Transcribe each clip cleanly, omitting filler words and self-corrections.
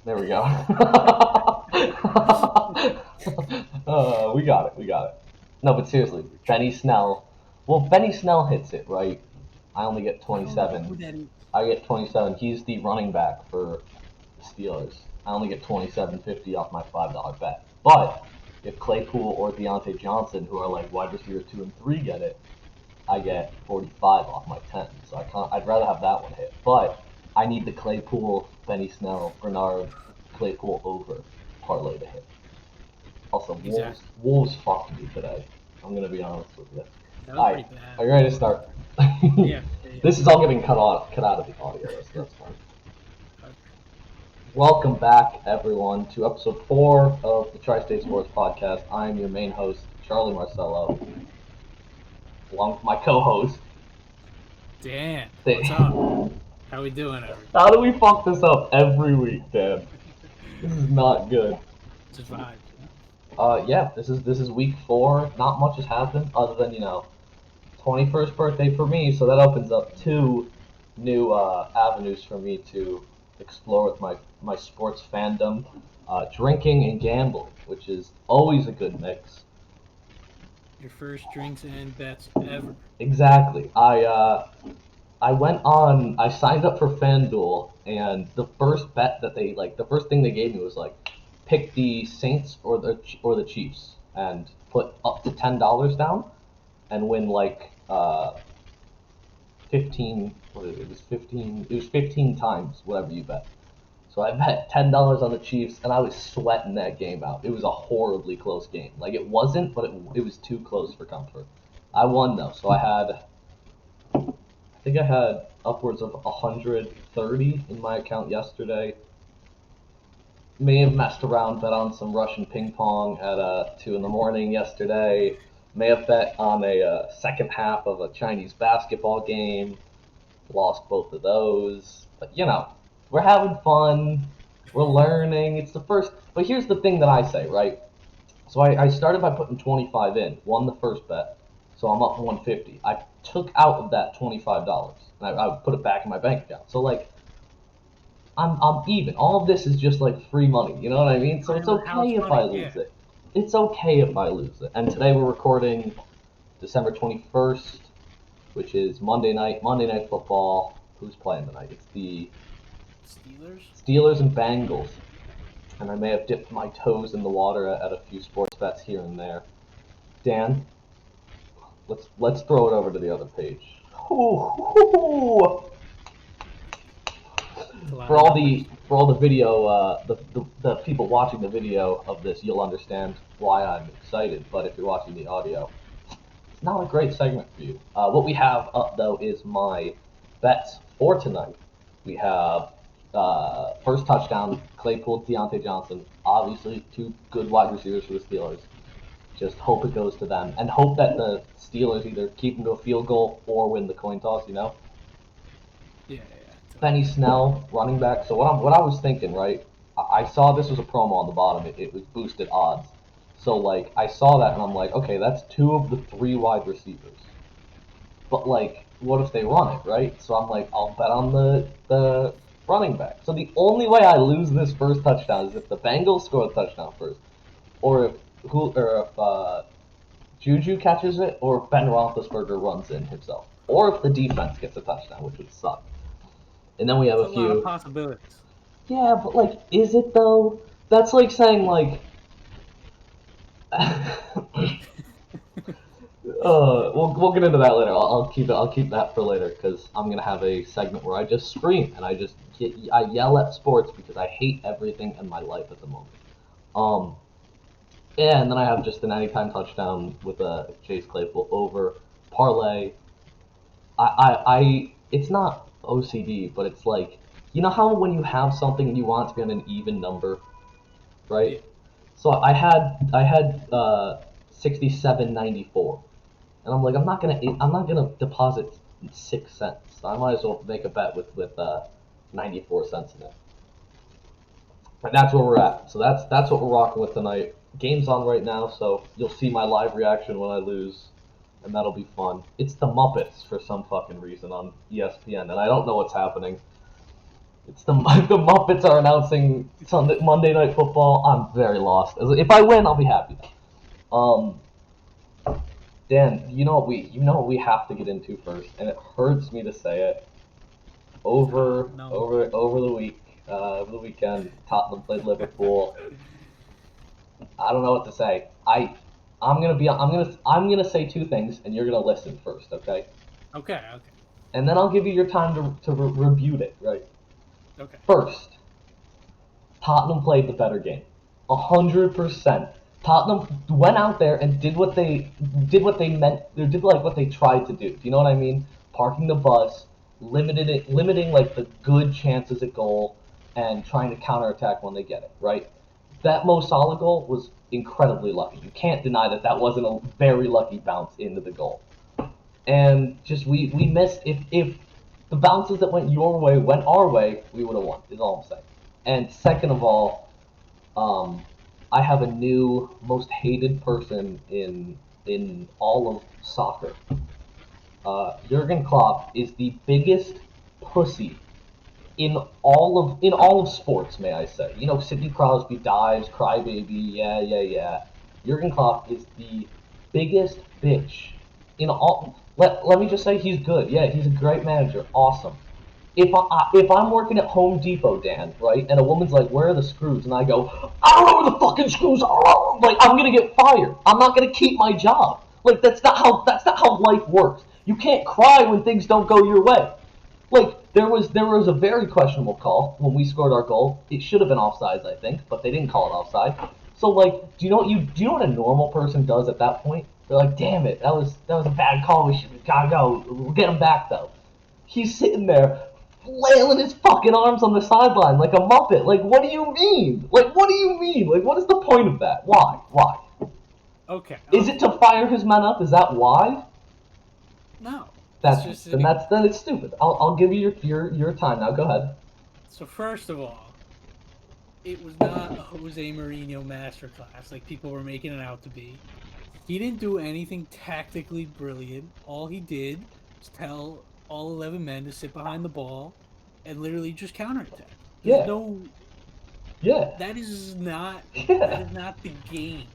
There we go. We got it. No, but seriously, Benny Snell. Well, Benny Snell hits it, right? I only get I don't know who 27. that is. I get 27. He's the running back for the Steelers. I only get 27.50 off my $5 bet. But if Claypool or Deontay Johnson, who are like wide receiver 2 and 3, get it, I get 45 off my 10. So I'd rather have that one hit. But I need the Claypool, Benny Snell, Bernard, Claypool over parlay to hit. Also, Exactly. Wolves fucked me today. I'm gonna be honest with you. That was Alright, pretty bad. are you ready to start? Yeah. This is all getting cut out of the audio, so that's fine. Welcome back, everyone, to episode 4 of the Tri-State Sports Podcast. I am your main host, Charlie Marcello, along with my co-host. Dan, what's up? How we doing, everybody? How do we fuck this up every week, Dan? This is not good. Survived. Yeah, this is week 4. Not much has happened other than 21st birthday for me, so that opens up 2 new avenues for me to explore with my sports fandom, drinking and gambling, which is always a good mix. Your first drinks and bets ever. Exactly. I signed up for FanDuel, and the first bet that the first thing they gave me was pick the Saints or the Chiefs, and put up to $10 down, and win 15. What is it? It was 15. It was 15 times whatever you bet. So I bet $10 on the Chiefs, and I was sweating that game out. It was a horribly close game. It wasn't, but it was too close for comfort. I won though, so I think I had upwards of 130 in my account yesterday. May have messed around, bet on some Russian ping pong at 2 in the morning yesterday. May have bet on a second half of a Chinese basketball game. Lost both of those. But we're having fun. We're learning. It's the first. But here's the thing that I say, right? So I started by putting 25 in, won the first bet, so I'm up 150. I took out of that $25, and I put it back in my bank account. So I'm even. All of this is just free money. You know what I mean? So it's okay if I lose it. It's okay if I lose it. And today we're recording December 21st, which is Monday night football. Who's playing tonight? It's the Steelers and Bengals. And I may have dipped my toes in the water at a few sports bets here and there. Dan, let's throw it over to the other page. For all the video, the people watching the video of this, you'll understand why I'm excited. But if you're watching the audio, it's not a great segment for you. What we have up though is my bets for tonight. We have first touchdown, Claypool, Deontay Johnson. Obviously, 2 good wide receivers for the Steelers. Just hope it goes to them, and hope that the Steelers either keep them to a field goal or win the coin toss. Yeah. Benny Snell, running back. So what I was thinking, right? I saw this was a promo on the bottom. It was boosted odds. So I saw that and I'm like, okay, that's 2 of the 3 wide receivers. But what if they run it, right? So I'm like, I'll bet on the running back. So the only way I lose this first touchdown is if the Bengals score a touchdown first, or if Juju catches it, or if Ben Roethlisberger runs in himself, or if the defense gets a touchdown, which would suck. And then we have a few. A lot of possibilities. Yeah, but is it though? That's like saying we'll get into that later. I'll keep that for later because I'm gonna have a segment where I just scream and I yell at sports because I hate everything in my life at the moment. Yeah, and then I have just an anytime touchdown with a Chase Claypool over parlay. I it's not OCD, but it's how when you have something and you want it to be on an even number, right? Yeah. So I had 67.94, and I'm like, I'm not gonna deposit 6 cents. So I might as well make a bet with 94 cents in it. And that's where we're at. So that's what we're rocking with tonight. Game's on right now, so you'll see my live reaction when I lose, and that'll be fun. It's the Muppets for some fucking reason on ESPN, and I don't know what's happening. It's the Muppets are announcing Monday Night Football. I'm very lost. If I win, I'll be happy. Um, Dan, what we have to get into first, and it hurts me to say it. Over the weekend, Tottenham played Liverpool. I don't know what to say. I'm gonna say two things, and you're gonna listen first, okay? Okay. And then I'll give you your time to rebuke it, right? Okay. First, Tottenham played the better game, 100%. Tottenham went out there and did what they meant. They did like what they tried to do. Do you know what I mean? Parking the bus, limiting like the good chances at goal, and trying to counterattack when they get it. Right? That Mo Salah goal was incredibly lucky. You can't deny that wasn't a very lucky bounce into the goal. And just we missed. If the bounces that went your way went our way, we would have won. Is all I'm saying. And second of all, I have a new most hated person in all of soccer. Jurgen Klopp is the biggest pussy in all of sports, may I say. You know, Sidney Crosby dives, crybaby, yeah. Jurgen Klopp is the biggest bitch in all. Let me just say he's good. Yeah, he's a great manager. Awesome. If I'm working at Home Depot, Dan, right, and a woman's like, "Where are the screws?" and I go, "I don't know where the fucking screws are," like I'm gonna get fired. I'm not gonna keep my job. Like that's not how life works. You can't cry when things don't go your way. Like there was a very questionable call when we scored our goal. It should have been offsides, I think, but they didn't call it offside. So like, do you know what a normal person does at that point? They're like, "Damn it, that was a bad call. We gotta go. We'll get him back though." He's sitting there flailing his fucking arms on the sideline like a muppet. Like, what do you mean? Like, what do you mean? Like, what is the point of that? Why? Okay. Is it to fire his men up? Is that why? No. Then it's stupid. I'll give you your time now. Go ahead. So first of all, it was not a Jose Mourinho masterclass like people were making it out to be. He didn't do anything tactically brilliant. All he did was tell all 11 men to sit behind the ball and literally just counterattack. Yeah. That is not the game.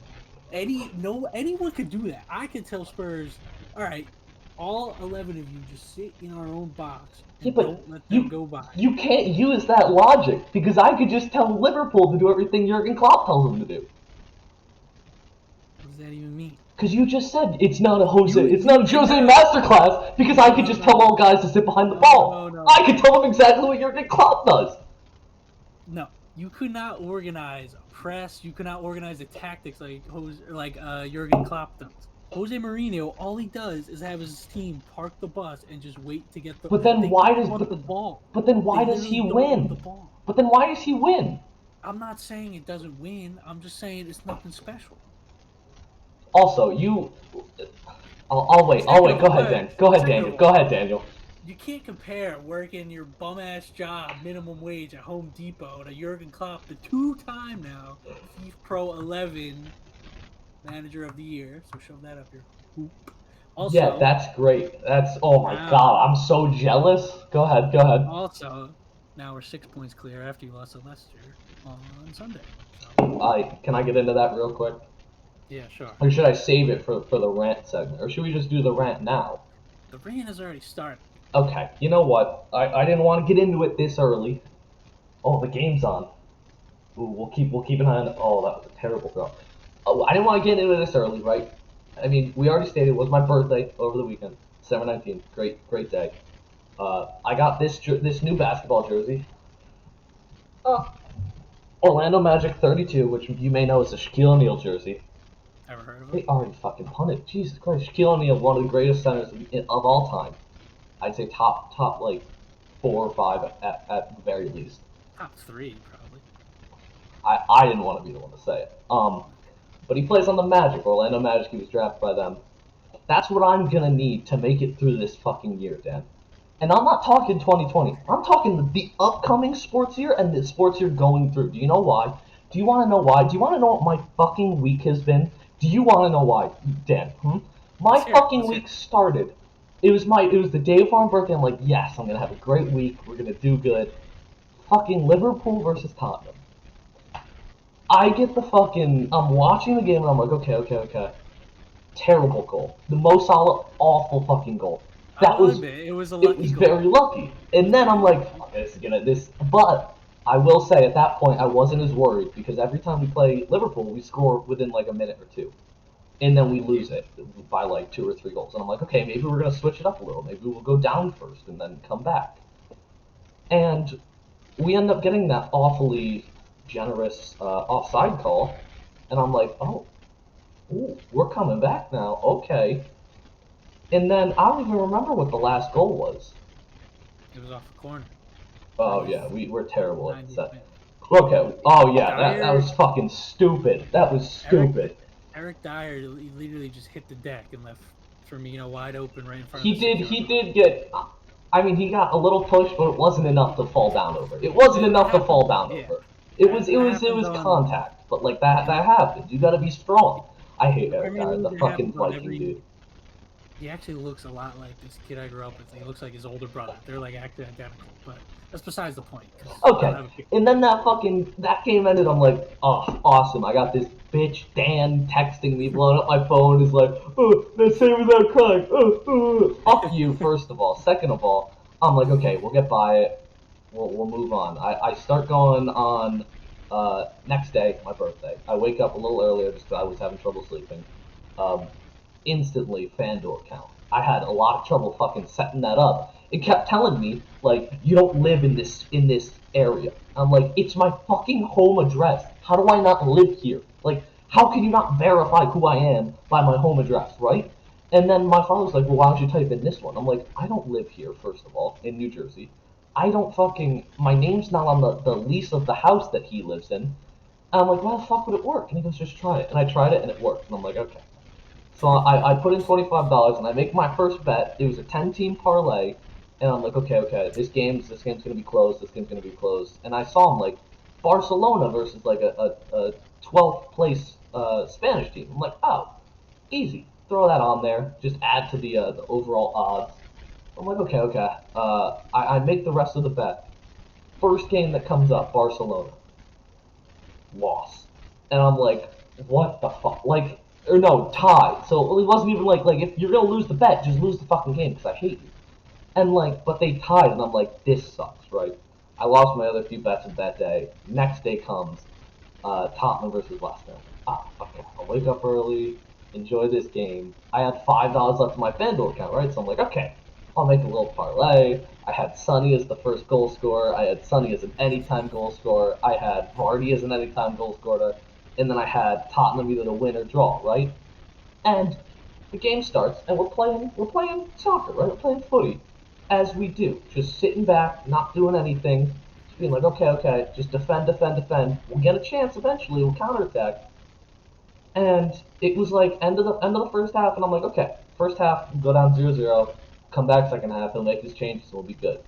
Anyone could do that. I could tell Spurs, all right, all 11 of you just sit in our own box and don't let them go by. You can't use that logic because I could just tell Liverpool to do everything Jurgen Klopp tells them to do. What does that even mean? Because you just said it's not a Jose masterclass because I could just tell all guys to sit behind the ball. No. I could tell them exactly what Jurgen Klopp does. No, you could not organize a press. You could not organize the tactics like Jurgen Klopp does. Jose Mourinho, all he does is have his team park the bus and just wait to get the. But then why does the ball? But then why does he win? But then why does he win? I'm not saying it doesn't win. I'm just saying it's nothing special. Also, I'll wait. Go ahead, Daniel. You can't compare working your bum-ass job, minimum wage at Home Depot, to Jurgen Klopp, the two-time now FIFA Pro 11 Manager of the Year. So shove that up your hoop. Also, yeah, that's great. Oh my god, I'm so jealous. Go ahead. Also, now we're 6 points clear after you lost to Leicester on Sunday. So. Can I get into that real quick? Yeah, sure. Or should I save it for the rant segment? Or should we just do the rant now? The rant has already started. Okay, you know what? I didn't want to get into it this early. Oh, the game's on. Ooh, we'll keep an eye on it. Oh, that was a terrible throw. Oh, I didn't want to get into it this early, right? I mean, we already stated it was my birthday over the weekend, December 19th. Great day. I got this new basketball jersey. Orlando Magic 32, which you may know is a Shaquille O'Neal jersey. Ever heard of it? They already fucking punted. Jesus Christ. Shaquille O'Neal, one of the greatest centers of all time. I'd say top like 4 or 5 at the very least. Top 3, probably. I didn't want to be the one to say it. But he plays on the Magic, Orlando Magic. He was drafted by them. That's what I'm gonna need to make it through this fucking year, Dan. And I'm not talking 2020. I'm talking the upcoming sports year and the sports year going through. Do you know why? Do you want to know why? Do you want to know what my fucking week has been? Do you want to know why, Dan? My fucking week started. It was the day before my birthday. I'm like, yes, I'm gonna have a great week. We're gonna do good. fucking Liverpool versus Tottenham. I get the fucking. I'm watching the game and I'm like, okay. Terrible goal. The Mo Salah awful fucking goal. That was it was a it lucky was goal. very lucky. And then I'm like, fuck, this is gonna this. But I will say at that point I wasn't as worried because every time we play Liverpool, we score within like a minute or two, and then we lose it by like 2 or 3 goals. And I'm like, okay, maybe we're gonna switch it up a little. Maybe we'll go down first and then come back. And we end up getting that awfully generous offside call, and I'm like, oh, ooh, we're coming back now. Okay. And then I don't even remember what the last goal was. It was off the corner. Oh yeah, we're terrible at that. 90th. Okay. Oh yeah, that was fucking stupid. That was stupid. Eric Dyer literally just hit the deck and left Firmino wide open right in front He of the did get. I mean, he got a little push, but it wasn't enough to fall down over. It wasn't enough to fall down over. It was contact, but like that happens. You got to be strong. I hate Eric Dyer, the fucking Viking dude. He actually looks a lot like this kid I grew up with. He looks like his older brother. They're like actually identical, but that's besides the point. Okay, and then that game ended. I'm like, oh, awesome! I got this bitch Dan texting me, blowing up my phone. Is like, oh, they're saving that crying. Fuck you, first of all. Second of all, I'm like, okay, we'll get by it. We'll move on. I start going on next day, my birthday. I wake up a little earlier just because I was having trouble sleeping. Instantly FanDuel account. I had a lot of trouble fucking setting that up. It kept telling me like you don't live in this area. I'm like, it's my fucking home address. How do I not live here? Like, how can you not verify who I am by my home address, right? And then my father was like, well, why don't you type in this one? I'm like, I don't live here, first of all, in New Jersey. I don't fucking, my name's not on the lease of the house that he lives in. And I'm like, why the fuck would it work? And he goes, just try it. And I tried it and it worked. And I'm like, okay. So I put in $25 and I make my first bet. It was a 10-team parlay, and I'm like, okay, this game's gonna be closed. This game's gonna be closed. And I saw him like Barcelona versus like a 12th place Spanish team. I'm like, oh, easy. Throw that on there. Just add to the overall odds. I'm like, okay. I make the rest of the bet. First game that comes up, Barcelona. Loss. And I'm like, what the fuck? Like. Or no, tie. So it wasn't even like if you're gonna lose the bet, just lose the fucking game because I hate you. And like, but they tied, and I'm like, this sucks, right? I lost my other few bets of that day. Next day comes, Tottenham versus Leicester. Okay. I'll wake up early, enjoy this game. I had $5 left in my FanDuel account, right? So I'm like, okay, I'll make a little parlay. I had Sonny as the first goal scorer. I had Sonny as an anytime goal scorer. I had Vardy as an anytime goal scorer. And then I had Tottenham either to win or draw, right? And the game starts, and we're playing soccer, right? We're playing footy, as we do, just sitting back, not doing anything, just being like, okay, just defend. We'll get a chance eventually. We'll counterattack. And it was like end of the first half, and I'm like, okay, first half go down 0-0, come back second half, he'll make his changes, and we'll be good.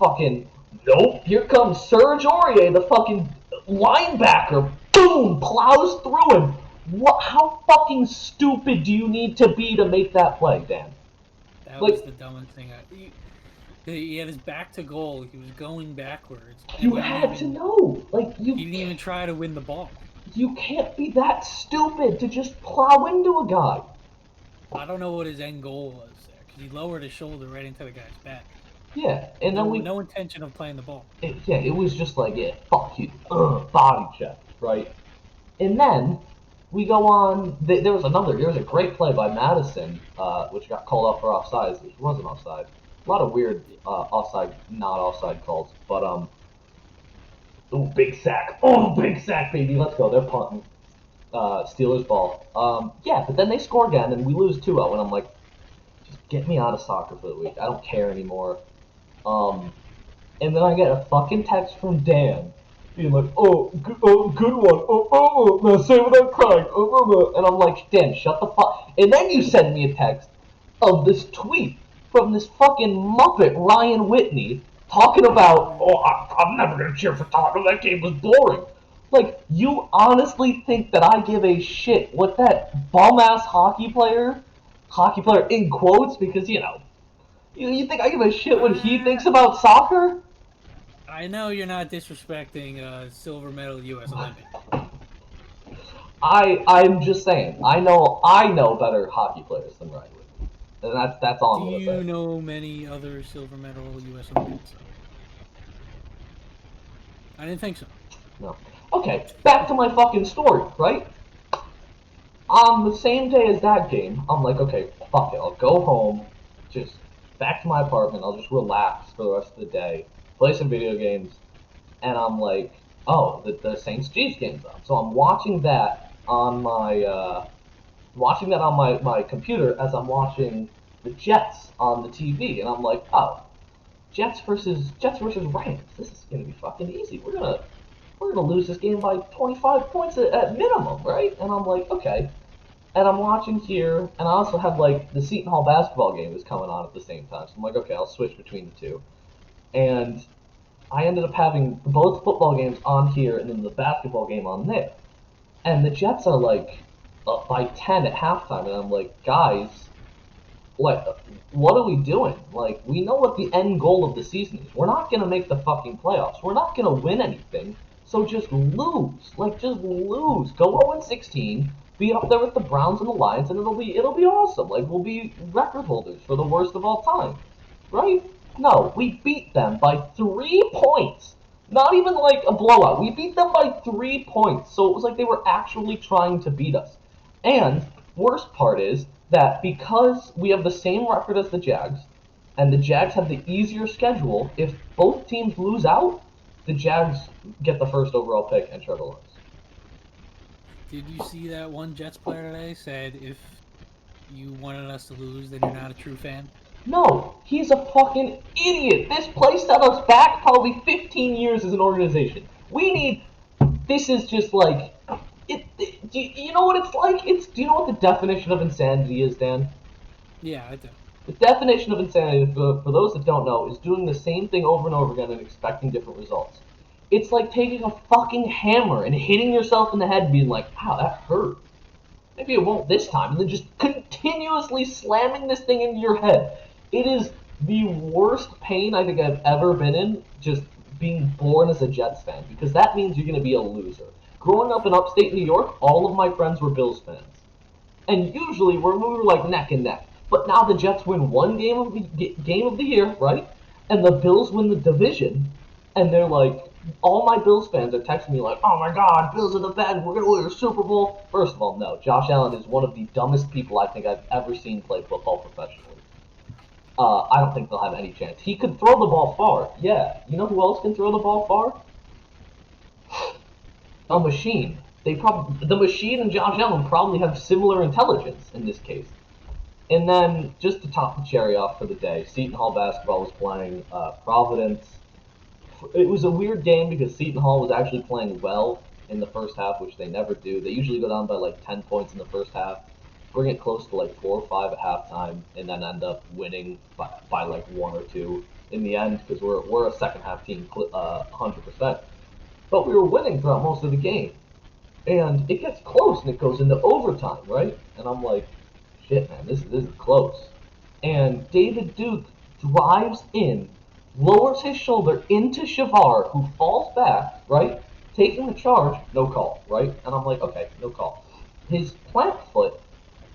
Fucking nope! Here comes Serge Aurier, the fucking linebacker. Boom! Plows through him. What? How fucking stupid do you need to be to make that play, Dan? That was the dumbest thing. He had his back to goal. He was going backwards. You had to know. Like you. He didn't even try to win the ball. You can't be that stupid to just plow into a guy. I don't know what his end goal was there because he lowered his shoulder right into the guy's back. Yeah, and then no intention of playing the ball. It was just like, yeah, fuck you, body check, right? And then we go on. There was a great play by Madison, which got called up for offsides, which wasn't offside. A lot of weird offside, not offside calls, but big sack, baby, let's go. They're punting. Steelers ball. Yeah, but then they score again, and we lose 2-0, and I'm like, just get me out of soccer for the week. I don't care anymore. And then I get a fucking text from Dan being like, good one. Now say without crying. And I'm like, Dan, shut the fuck. And then you send me a text of this tweet from this fucking Muppet, Ryan Whitney, talking about, I'm never going to cheer for Tottenham. That game was boring. Like, you honestly think that I give a shit what that bum-ass hockey player in quotes, because, you think I give a shit what he thinks about soccer? I know you're not disrespecting silver medal U.S. Olympic. I'm just saying. I know better hockey players than Ryan Whitney, and that's all I'm Do gonna you say. know many other silver medal U.S. Olympics? I didn't think so. No. Okay, back to my fucking story, right? On the same day as that game, I'm like, okay, fuck it. I'll go home, just back to my apartment. I'll just relax for the rest of the day, play some video games, and I'm like, oh, the Saints Chiefs game's on. So I'm watching that on my computer as I'm watching the Jets on the TV, and I'm like, oh, Jets versus Rams. This is gonna be fucking easy. We're gonna lose this game by 25 points at minimum, right? And I'm like, okay. And I'm watching here, and I also have like the Seton Hall basketball game is coming on at the same time. So I'm like, okay, I'll switch between the two. And I ended up having both football games on here and then the basketball game on there. And the Jets are like up by 10 at halftime, and I'm like, guys, like, what are we doing? Like, we know what the end goal of the season is. We're not gonna make the fucking playoffs. We're not gonna win anything. So just lose. Like, just lose. Go 0-16. Be up there with the Browns and the Lions, and it'll be awesome. Like, we'll be record holders for the worst of all time, right? No, we beat them by 3 points. Not even like a blowout. We beat them by 3 points. So it was like they were actually trying to beat us. And worst part is that because we have the same record as the Jags, and the Jags have the easier schedule, if both teams lose out, the Jags get the first overall pick and Trevor Lawrence. Did you see that one Jets player today said if you wanted us to lose, then you're not a true fan? No, he's a fucking idiot. This place set us back probably 15 years as an organization. We need. This is just like. Do you know what it's like? Do you know what the definition of insanity is, Dan? Yeah, I do. The definition of insanity, for those that don't know, is doing the same thing over and over again and expecting different results. It's like taking a fucking hammer and hitting yourself in the head and being like, wow, that hurt. Maybe it won't this time. And then just continuously slamming this thing into your head. It is the worst pain I think I've ever been in, just being born as a Jets fan, because that means you're going to be a loser. Growing up in upstate New York, all of my friends were Bills fans. And usually we were like neck and neck. But now the Jets win one game of the year, right? And the Bills win the division, and they're like, all my Bills fans are texting me like, "Oh my God, Bills are the best. We're gonna win a Super Bowl." First of all, no. Josh Allen is one of the dumbest people I think I've ever seen play football professionally. I don't think they'll have any chance. He could throw the ball far, yeah. You know who else can throw the ball far? A machine. The machine and Josh Allen probably have similar intelligence in this case. And then, just to top the cherry off for the day, Seton Hall basketball was playing Providence. It was a weird game because Seton Hall was actually playing well in the first half, which they never do. They usually go down by like 10 points in the first half, bring it close to like 4 or 5 at halftime, and then end up winning by like 1 or 2 in the end because we're a second half team 100%. But we were winning throughout most of the game. And it gets close and it goes into overtime, right? And I'm like, shit, man, this is close. And David Duke drives in, lowers his shoulder into Shavar, who falls back, right? Taking the charge, no call, right? And I'm like, okay, no call. His plant foot,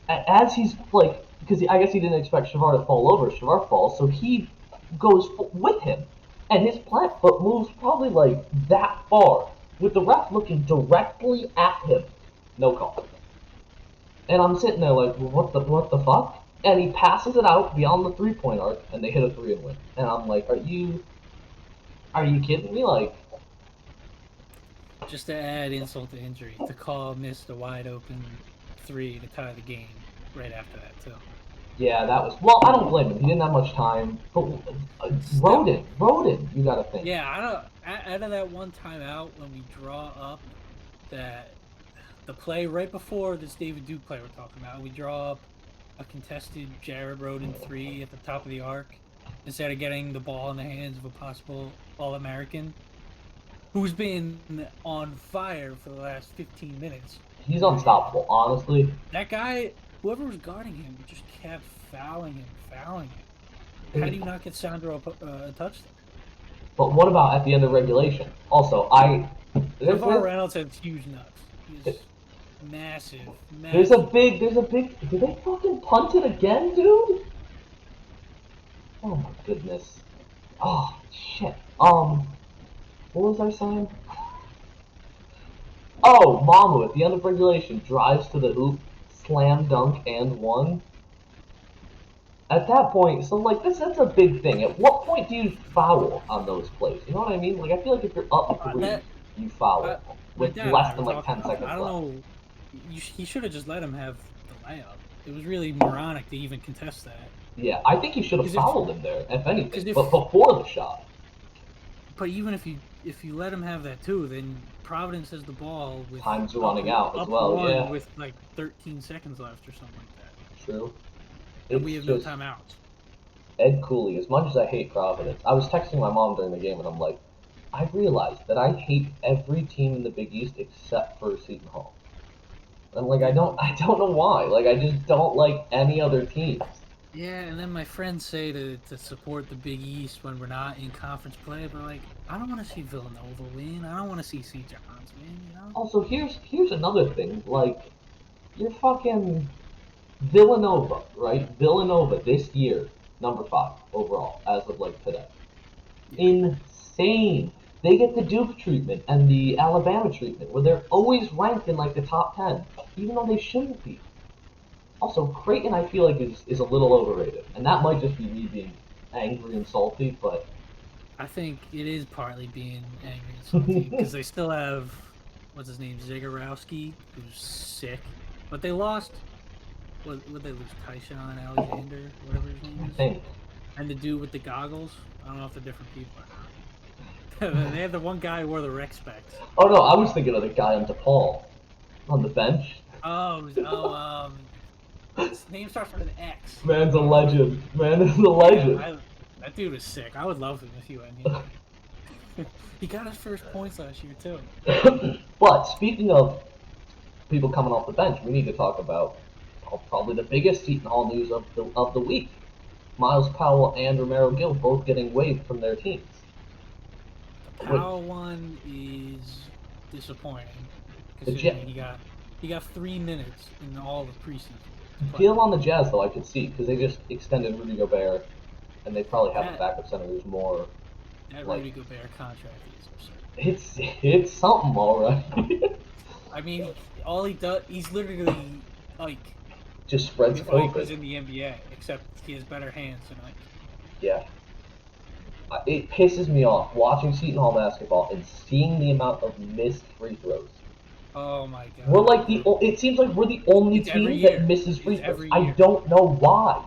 as he's like, because I guess he didn't expect Shavar to fall over, Shavar falls, so he goes with him. And his plant foot moves probably like that far, with the ref looking directly at him. No call. And I'm sitting there like, well, what the fuck? And he passes it out beyond the 3-point arc, and they hit a 3 and win. And I'm like, are you kidding me? Like, just to add insult to injury, the call missed a wide open 3 to tie the game right after that too. Yeah, that was. Well, I don't blame him. He didn't have much time. But Roden, you got to think. Yeah, I don't. Out of that one timeout when we draw up that the play right before this David Duke play we're talking about, we draw up a contested Jared Roden 3 at the top of the arc instead of getting the ball in the hands of a possible All-American who's been on fire for the last 15 minutes. He's unstoppable, honestly. That guy, whoever was guarding him, just kept fouling him. How do you not get Sandro a touchdown? But what about at the end of regulation? Also, LeVar Reynolds has huge nuts. He's massive. There's a big. Did they fucking punt it again, dude? Oh my goodness. Oh shit. What was I saying? Oh, Mamu at the end of regulation drives to the hoop, slam dunk, and one. At that point, so like that's a big thing. At what point do you foul on those plays? You know what I mean? Like I feel like if you're up 3, you foul with less than like 10 seconds left. I don't know. He should have just let him have the layup. It was really moronic to even contest that. Yeah, I think you should have fouled him there, if anything, but before the shot. But even if you let him have that too, then Providence has the ball with time's running out as well. Yeah, with like 13 seconds left or something like that. True. And we have no timeouts. Ed Cooley, as much as I hate Providence, I was texting my mom during the game and I'm like, I realized that I hate every team in the Big East except for Seton Hall. I'm like, I don't know why. Like, I just don't like any other teams. Yeah, and then my friends say to support the Big East when we're not in conference play, but like, I don't want to see Villanova win. I don't want to see St. John's win. You know. Also, here's another thing. Like, you're fucking Villanova, right? Villanova this year, number 5 overall as of like today. Yeah. Insane. They get the Duke treatment and the Alabama treatment, where they're always ranked in like the top 10, even though they shouldn't be. Also, Creighton, I feel like is a little overrated, and that might just be me being angry and salty, but I think it is partly being angry and salty because they still have what's his name, Zagorowski, who's sick, but they lost. Would they lose Tyshawn Alexander, whatever his name is? I think. And the dude with the goggles. I don't know if they're different people or not. They have the one guy who wore the rec specs. Oh no, I was thinking of the guy on DePaul, on the bench. His name starts with an X. Man's a legend. Man is a legend. Yeah, that dude is sick. I would love him if he went here. He got his first points last year too. But speaking of people coming off the bench, we need to talk about probably the biggest Seton Hall news of the week. Myles Powell and Romaro Gill both getting waived from their teams. The Powell one is disappointing. Considering he got 3 minutes in all of preseason. Gill on the Jazz though I could see because they just extended Rudy Gobert, and they probably have a backup center who's more. That Rudy Gobert contract is absurd. It's something, alright. I mean, all he does, he's literally Ike. Just spreads open. Ike was in the NBA, except he has better hands than Ike. Yeah. It pisses me off watching Seton Hall basketball and seeing the amount of missed free throws. Oh my god. We're like it seems like we're the only team that misses free throws. I don't know why.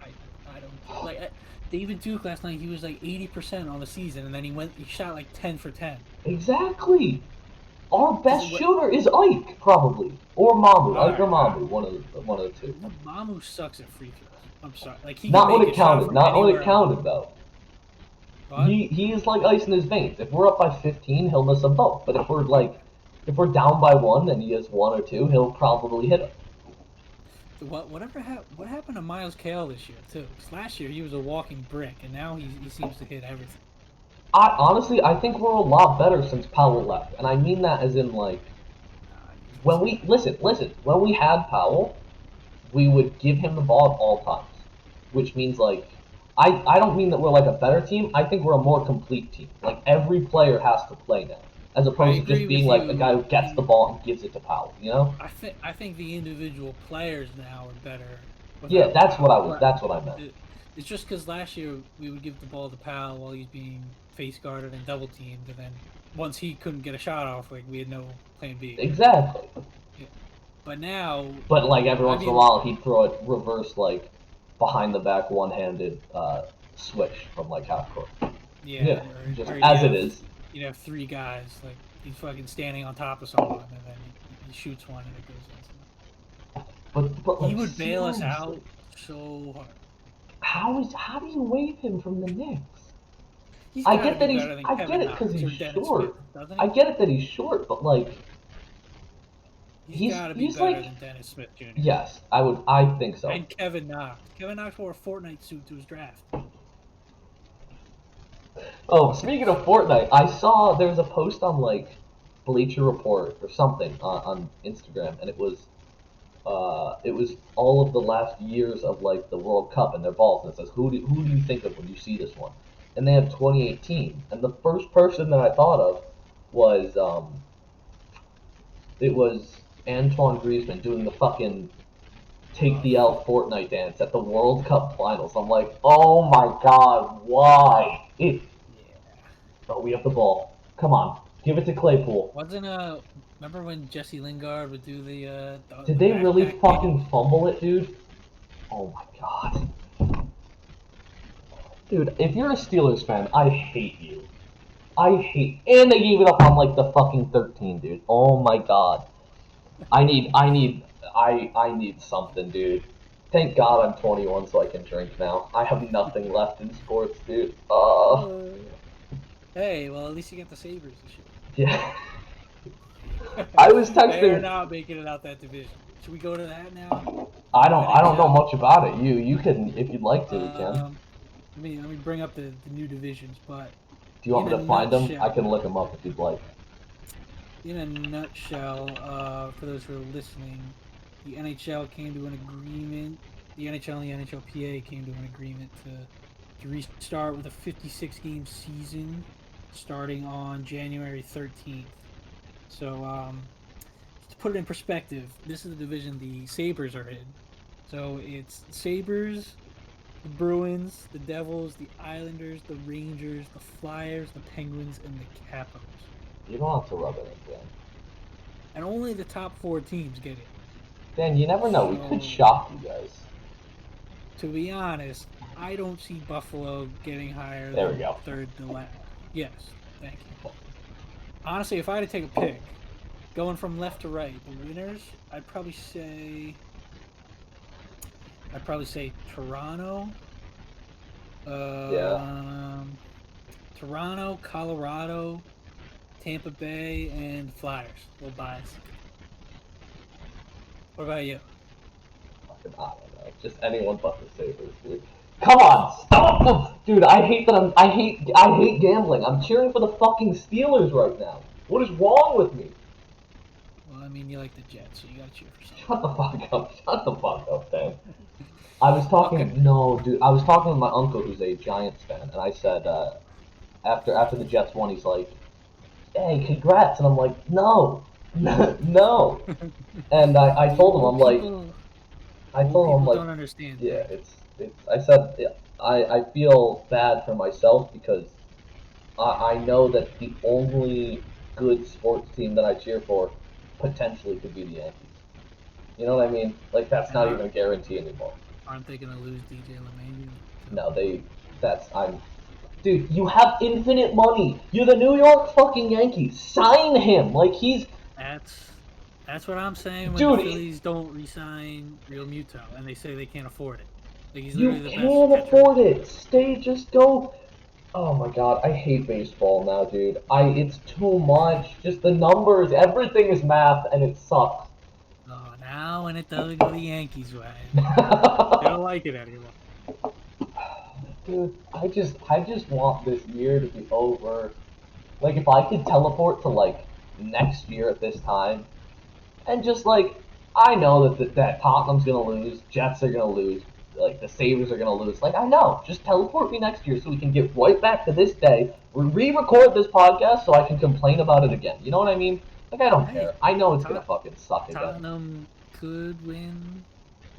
I don't like David Duke last night. He was like 80% on the season, and then he shot like 10 for 10. Exactly. Our best shooter is Ike, probably, or Mamu. Ike or Mamu, one of the two. Mamu sucks at free throws. I'm sorry. Like he not when it counted. Not when it counted though. What? He is like ice in his veins. If we're up by 15, he'll miss them both. But if we're down by 1 and he has 1 or 2, he'll probably hit them. What happened to Miles Cale this year too? Because last year he was a walking brick, and now he seems to hit everything. I think we're a lot better since Powell left, and I mean that as in like when we when we had Powell, we would give him the ball at all times, which means like I don't mean that we're like a better team. I think we're a more complete team. Like every player has to play now, as opposed to just being like a guy who gets the ball and gives it to Powell. You know? I think the individual players now are better. Yeah, that's what I meant. It's just because last year we would give the ball to Powell while he's being face guarded and double teamed, and then once he couldn't get a shot off, like we had no plan B. Exactly. Yeah. But now. But like every once in a while, he'd throw it reverse, like behind the back, one-handed switch from like half court. Yeah. Just as it is. You'd have 3 guys, like he's fucking standing on top of someone, and then he shoots one and it goes in. But like, he would bail us out so hard. How do you waive him from the Knicks? I get that I get it because he's short. I get it that he's short, but like he's gotta be better than Dennis Smith Jr. Yes, I think so. And Kevin Knox. Kevin Knox wore a Fortnite suit to his draft. Oh, speaking of Fortnite, I saw there was a post on like Bleacher Report or something on Instagram, and it was all of the last years of like the World Cup and their balls, and it says who do you think of when you see this one? And they have 2018, and the first person that I thought of was it was Antoine Griezmann doing the fucking take the L Fortnite dance at the World Cup finals. I'm like, oh my god, why? Oh, we have the ball. Come on, give it to Claypool. Wasn't remember when Jesse Lingard would do Did the they really backpack fucking fumble it, dude? Oh my god. Dude, if you're a Steelers fan, I hate you. And they gave it up on like the fucking 13, dude. Oh my god. I need something, dude. Thank God I'm 21 so I can drink now. I have nothing left in sports, dude. Hey, well at least you get the Sabres and shit. Yeah. I was They're texting. not making it out that division. Should we go to that now? I don't know much about it. You can if you'd like to, we can. Let me bring up the new divisions, but Do you want me to find them? I can look them up if you'd like. In a nutshell, for those who are listening, the NHL came to an agreement. The NHL and the NHLPA came to an agreement to restart with a 56-game season starting on January 13th. So, to put it in perspective, this is the division the Sabres are in. So it's Sabres, the Bruins, the Devils, the Islanders, the Rangers, the Flyers, the Penguins, and the Capitals. You don't have to rub it in, Dan. And only the top 4 teams get it. Dan, you never know. We could shock you guys. To be honest, I don't see Buffalo getting higher There we than go. third to last. Yes, thank you. Honestly, if I had to take a pick, going from left to right, the winners, I'd probably say Toronto. Toronto, Colorado, Tampa Bay, and Flyers. Little bias. What about you? Fucking, I don't know. Just anyone but the Sabres, dude. Come on, stop them, dude. I hate gambling. I'm cheering for the fucking Steelers right now. What is wrong with me? Well, I mean, you like the Jets, so you gotta cheer for something. Shut the fuck up. Shut the fuck up, Dan. I was talking. No, dude. I was talking with my uncle, who's a Giants fan, and I said after the Jets won, he's like, "Hey, congrats!" And I'm like, "No, no." And I told him, I'm like, don't understand. yeah, it's. I said, yeah, I feel bad for myself because I know that the only good sports team that I cheer for potentially could be the Yankees. You know what I mean? Like that's not even a guarantee anymore. Aren't they gonna lose DJ LeMahieu? No, Dude, you have infinite money. You're the New York fucking Yankees. Sign him. Like he's. That's what I'm saying when Dude, the Phillies don't re-sign Real Muto and they say they can't afford it. Like he's you literally the can't best afford catcher. it. Just go. Oh my god, I hate baseball now, dude. It's too much. Just the numbers, everything is math, and it sucks. Oh, now when it doesn't go the Yankees' way, they don't like it anymore. Dude, I just want this year to be over. Like, if I could teleport to like next year at this time, and just like, I know that Tottenham's gonna lose, Jets are gonna lose, like the Sabres are gonna lose. Like I know, just teleport me next year so we can get right back to this day. We re-record this podcast so I can complain about it again. You know what I mean? Like I don't care. I know it's gonna fucking suck again. Tottenham could win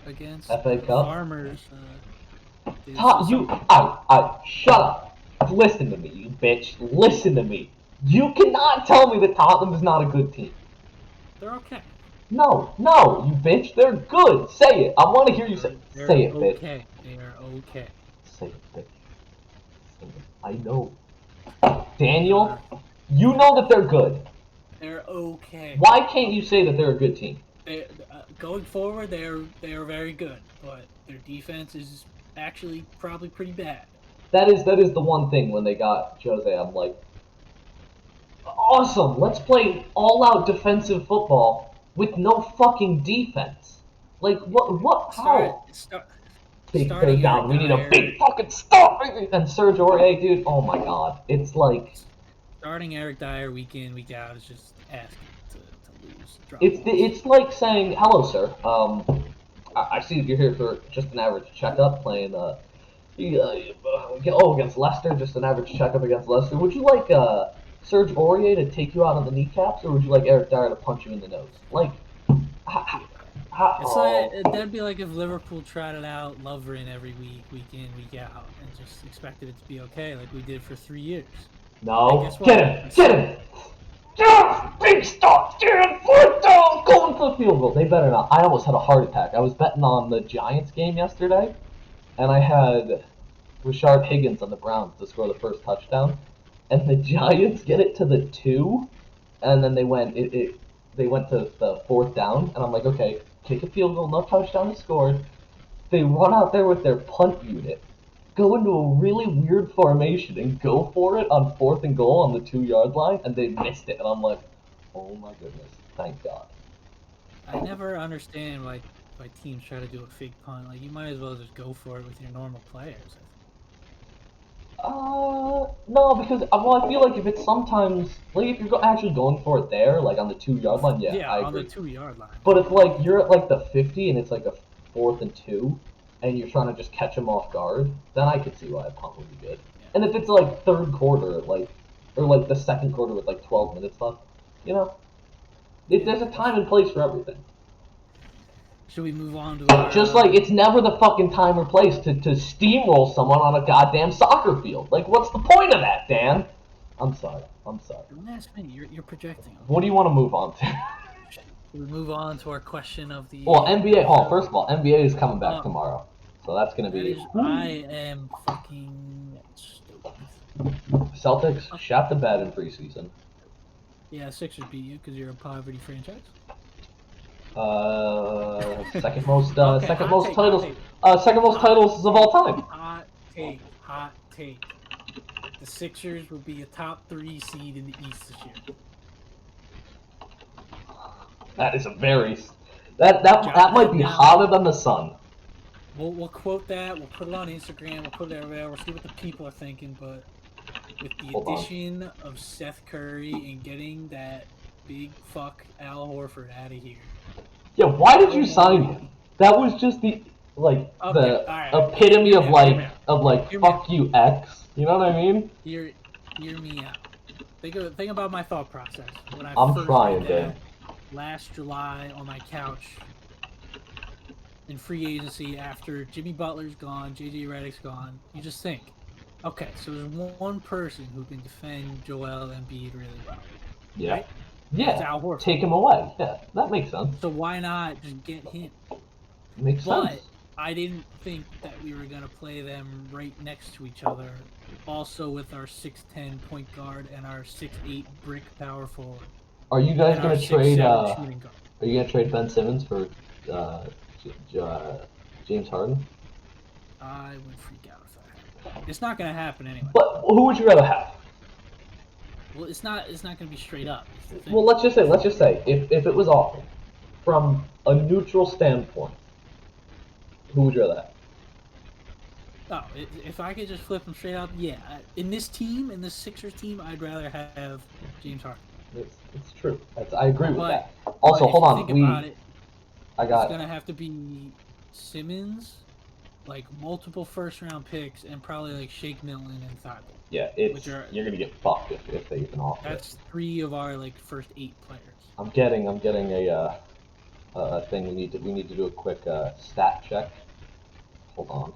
against FA the Cup? Farmers. Shut up. Listen to me, you bitch. Listen to me. You cannot tell me that Tottenham is not a good team. They're okay. No, you bitch. They're good. Say it. I want to hear you say it, bitch. Okay. They are okay. Say it, bitch. Say it. I know. Daniel, you know that they're good. They're okay. Why can't you say that they're a good team? Going forward, they are very good, but their defense is actually probably pretty bad. That is the one thing when they got Jose. I'm like, awesome. Let's play all-out defensive football with no fucking defense. Like what? How? big Starting third down. Eric We need a Dyer. big fucking stop. And Serge Aurier, dude. Oh my god, it's like Starting Eric Dyer week in, week out is just asking to lose. it's like saying, "Hello, sir. I see you're here for just an average checkup, playing against Leicester, just an average checkup against Leicester. Would you like Serge Aurier to take you out on the kneecaps, or would you like Eric Dyer to punch you in the nose? Like, It's like that'd be like if Liverpool trotted out Lovren every week, week in, week out, and just expected it to be okay, like we did for 3 years. No, get him! Yeah, big stop, dude! Fourth down, going for the field goal. They better not. I almost had a heart attack. I was betting on the Giants game yesterday, and I had Rashard Higgins on the Browns to score the first touchdown, and the Giants get it to the 2, and then they went to the fourth down, and I'm like, okay, kick a field goal, no touchdown is scored. They run out there with their punt unit, go into a really weird formation and go for it on 4th and goal on the 2-yard line, and they missed it, and I'm like, oh my goodness, thank God. I never understand why teams try to do a fake punt. Like, you might as well just go for it with your normal players. No, because I feel like if it's sometimes like if you're actually going for it there, like on the 2-yard line, yeah, I on agree. the 2-yard line. But if like you're at like the 50 and it's like a 4th and 2, and you're trying to just catch them off guard, then I could see why a punt would be good. Yeah. And if it's like third quarter, or like the second quarter with like 12 minutes left, there's a time and place for everything. Should we move on to just like it's never the fucking time or place to steamroll someone on a goddamn soccer field. Like, what's the point of that, Dan? I'm sorry. Last minute, you're projecting. What do you want to move on to? Should we move on to our question of the... Well, NBA. Oh, first of all, NBA is coming back tomorrow. So that's going to be... I am fucking stupid. Celtics shot the bed in preseason. Yeah, Sixers beat you because you're a poverty franchise. Second most titles of all time. Hot take. The Sixers will be a top 3 seed in the East this year. That is a very that might be hotter than the sun. We'll quote that. We'll put it on Instagram. We'll put it everywhere. We'll see what the people are thinking. But with the addition of Seth Curry and getting that big fuck Al Horford out of here. Yeah, why did you sign him? That was just the epitome of fuck you X. You know what I mean? Hear me out. Think about my thought process when I I'm first trying, did that Dan. last July on my couch in free agency after Jimmy Butler's gone, JJ Redick's gone. You just think, okay, so there's one person who can defend Joel Embiid really well. Yeah. Right? Yeah. It's Al Horford. Take him away. Yeah, that makes sense. So why not just get him? Makes sense. I didn't think that we were going to play them right next to each other, also with our 6'10 point guard and our 6'8 brick power forward. Are you guys going to trade Are you going to trade Ben Simmons for James Harden? I would freak out if that happened. It's not going to happen anyway. But who would you rather have? Well, it's not going to be straight up. Well, let's just say if it was offered from a neutral standpoint, who would you rather have? Oh, if I could just flip them straight up, yeah. In this Sixers team, I'd rather have James Harden. It's true. I agree with that. Also, hold on. It's gonna have to be Simmons, like multiple first-round picks, and probably like Shake Milton and Thibault. Yeah, you're gonna get fucked if they even offer. That's 3 of our like first 8 players. I'm getting a thing. We need to do a quick stat check. Hold on.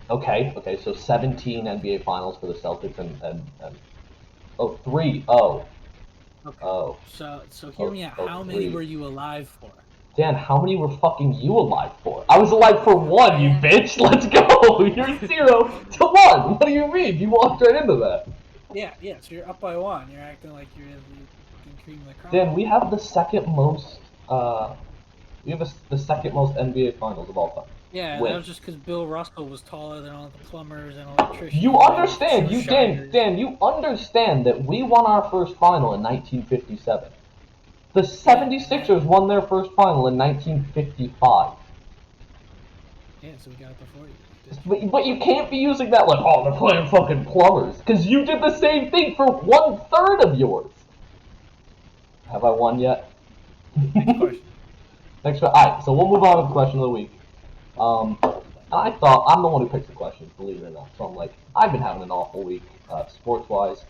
Okay. So 17 NBA Finals for the Celtics and 3. Oh. Okay. Oh. So hear me out. How many were you alive for? Dan, how many were fucking you alive for? I was alive for 1, you bitch. Let's go. You're 0 to 1. What do you mean? You walked right into that. Yeah. So you're up by 1. You're acting like you're the cream of the crop. Dan, we have the second most. The second most NBA Finals of all time. Yeah, that was just because Bill Russell was taller than all the plumbers and electricians. You understand, Dan, you understand that we won our first final in 1957. The 76ers won their first final in 1955. Yeah, so we got it before you. But you can't be using that like, oh, they're playing fucking plumbers, because you did the same thing for 1/3 of yours. Have I won yet? Next question. Alright, so we'll move on to the question of the week. I thought, I'm the one who picks the questions, believe it or not. So I'm like, I've been having an awful week, sports-wise.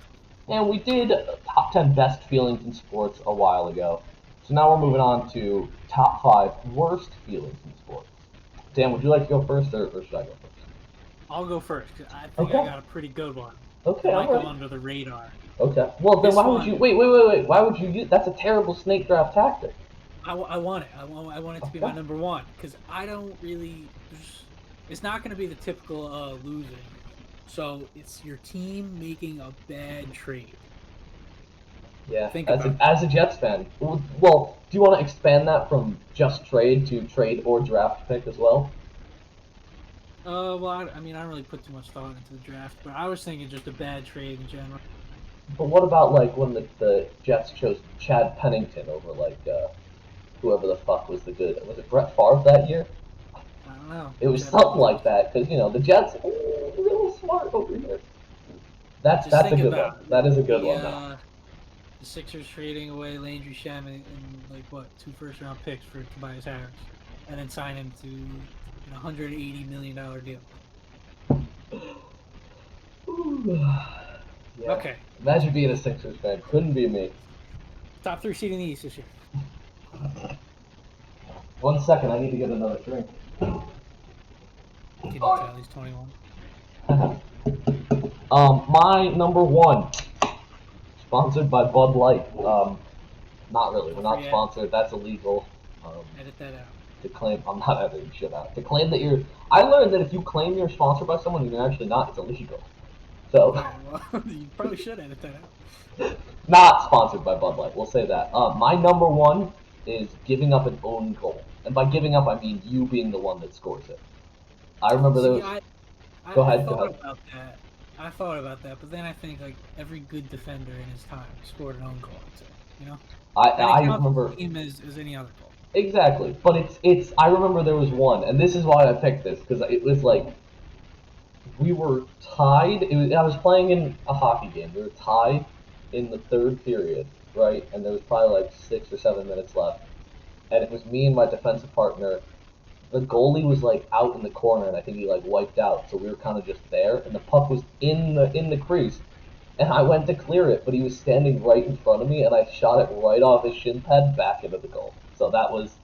And we did top 10 best feelings in sports a while ago. So now we're moving on to top 5 worst feelings in sports. Dan, would you like to go first, or should I go first? I'll go first, 'cause I think I got a pretty good one. Okay, It might go alright. under the radar. Okay. Well, then This why would one- you... Wait. Why would you use... That's a terrible snake draft tactic. I want it. I want it to be my number one, because I don't really... It's not going to be the typical losing. So it's your team making a bad trade. Yeah, Think as a Jets fan. Well, do you want to expand that from just trade to trade or draft pick as well? Well, I mean, I don't really put too much thought into the draft, but I was thinking just a bad trade in general. But what about, like, when the Jets chose Chad Pennington over, like, whoever the fuck was the good... Was it Brett Favre that year? I don't know. It was something like that, because, you know, the Jets... really smart over here. That's a good one. That is a good one, though. The Sixers trading away Landry Shamet and like what 2 first-round picks for Tobias Harris, and then sign him to a $180 million deal. Yeah. Okay. Imagine being a Sixers fan. Couldn't be me. Top 3 seed in the East this year. 1 second, I need to get another drink. Can you tell he's 21? My number 1. Sponsored by Bud Light. Not really. We're not sponsored. That's illegal. Edit that out. To claim, I'm not editing shit out. To claim that you're, I learned that if you claim you're sponsored by someone and you're actually not, it's illegal. So. Okay, well, you probably should edit that out. Not sponsored by Bud Light. We'll say that. My number 1 is giving up an own goal, and by giving up, I mean you being the one that scores it. I remember there was. Go ahead. I thought about that, but then I think like every good defender in his time scored an own goal. You know. I remember. The same as any other goal. Exactly, but it's. I remember there was one, and this is why I picked this, because it was like we were tied. I was playing in a hockey game. We were tied in the 3rd period, right? And there was probably like 6 or 7 minutes left, and it was me and my defensive partner. The goalie was like out in the corner, and I think he like wiped out. So we were kind of just there, and the puck was in the crease, and I went to clear it, but he was standing right in front of me, and I shot it right off his shin pad back into the goal. So that was.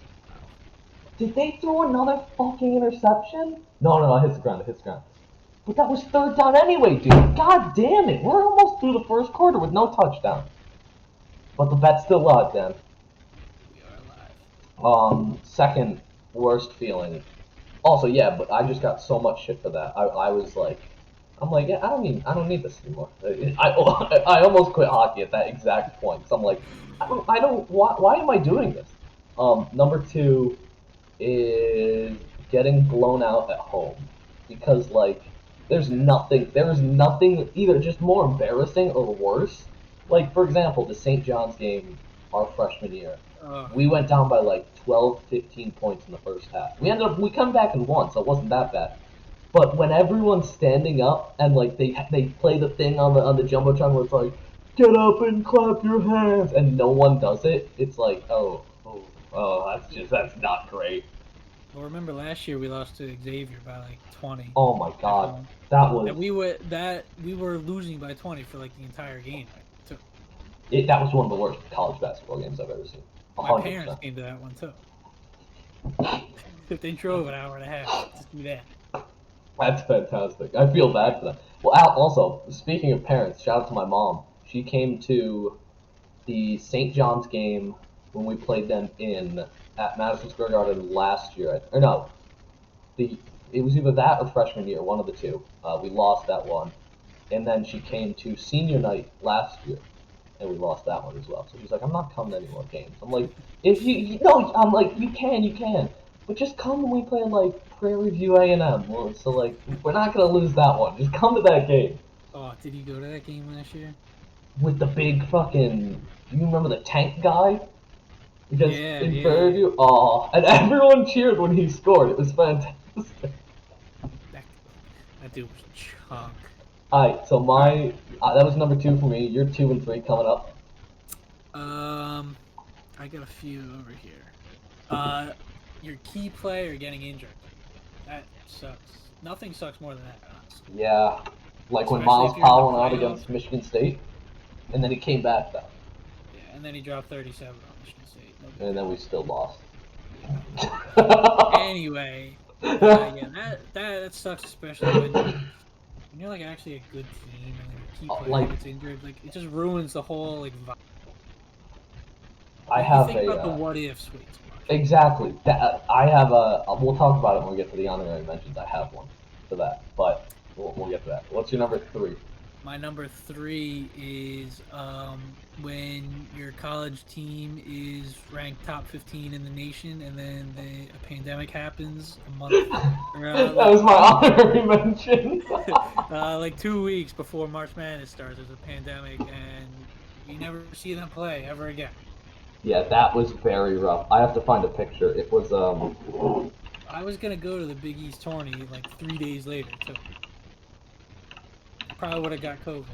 Did they throw another fucking interception? No, it hits the ground. But that was 3rd down anyway, dude. God damn it, we're almost through the 1st quarter with no touchdown. But the bet's still live, Dan. We are live. Second worst feeling. Also, yeah, but I just got so much shit for that. I was like, I'm like, yeah, I don't need this anymore. I almost quit hockey at that exact point. So I'm like, why am I doing this? Number 2 is getting blown out at home, because like there is nothing either just more embarrassing or worse. Like, for example, the St. John's game our freshman year. We went down by like 12, 15 points in the first half. We come back and won, so it wasn't that bad. But when everyone's standing up and like they play the thing on the jumbotron where it's like, get up and clap your hands, and no one does it, it's like, oh, that's not great. Well, remember last year we lost to Xavier by like 20. Oh my god, that was. And we were losing by 20 for like the entire game. That was one of the worst college basketball games I've ever seen. 100%. My parents came to that one too. They drove an hour and a half to do that. That's fantastic. I feel bad for them. Well, also, speaking of parents, shout out to my mom. She came to the St. John's game when we played them at Madison Square Garden last year. Or no, it was either that or freshman year, one of the two. We lost that one. And then she came to senior night last year, and we lost that one as well. So she's like, I'm not coming to any more games. I'm like, I'm like, you can. But just come when we play like Prairie View A&M. So like, we're not going to lose that one. Just come to that game. Oh, did you go to that game last year? With the big fucking, do you remember the tank guy? Because in Prairie View, and everyone cheered when he scored. It was fantastic. That dude was a chunk. Alright, so that was number 2 for me. You're 2 and 3 coming up. I got a few over here. Your key player getting injured. That sucks. Nothing sucks more than that, honestly. Yeah, like when Especially Miles if you're in Powell the went out playoffs. against Michigan State, and then he came back though, Yeah, and then he dropped 37 on Michigan State. No big and then deal. we still lost. Anyway, yeah, that sucks, especially when you're like actually a good team and then your key player Like- gets injured. Like it just ruins the whole like vibe. I You have think about the a what ifs way too much. exactly. I have a. We'll talk about it when we get to the honorary mentions. I have one for that, but we'll get to that. What's your number 3? My number 3 is when your college team is ranked top 15 in the nation, and then a pandemic happens a month. That was my honorary mention. Like 2 weeks before March Madness starts, there's a pandemic, and you never see them play ever again. Yeah, that was very rough. I have to find a picture. It was I was gonna go to the Big East tourney like 3 days later too. Probably would have got COVID.